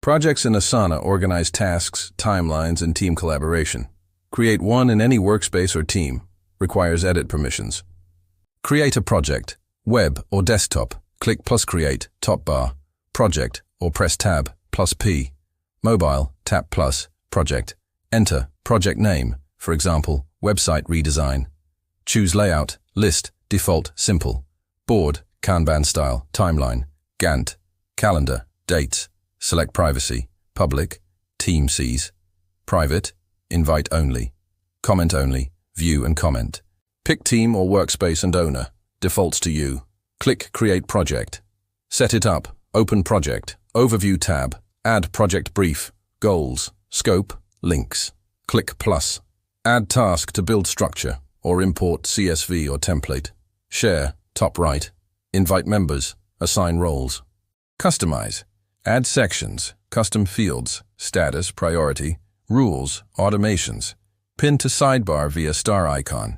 Projects in Asana organize tasks, timelines, and team collaboration. Create one in any workspace or team. Requires edit permissions. Create a project. Web or desktop. Click plus create, top bar. Project or press tab, plus P. Mobile, tap plus, project. Enter, project name, for example, website redesign. Choose layout, list, default, simple. Board, Kanban style, timeline. Gantt, calendar, dates. Select privacy, public, team sees. Private, invite only. Comment only, view and comment. Pick team or workspace and owner, defaults to you. Click create project. Set it up, open project, overview tab, add project brief, goals, scope, links. Click plus. Add task to build structure or import CSV or template. Share, top right. Invite members, assign roles. Customize. Add sections, custom fields, status, priority, rules, automations. Pin to sidebar via star icon.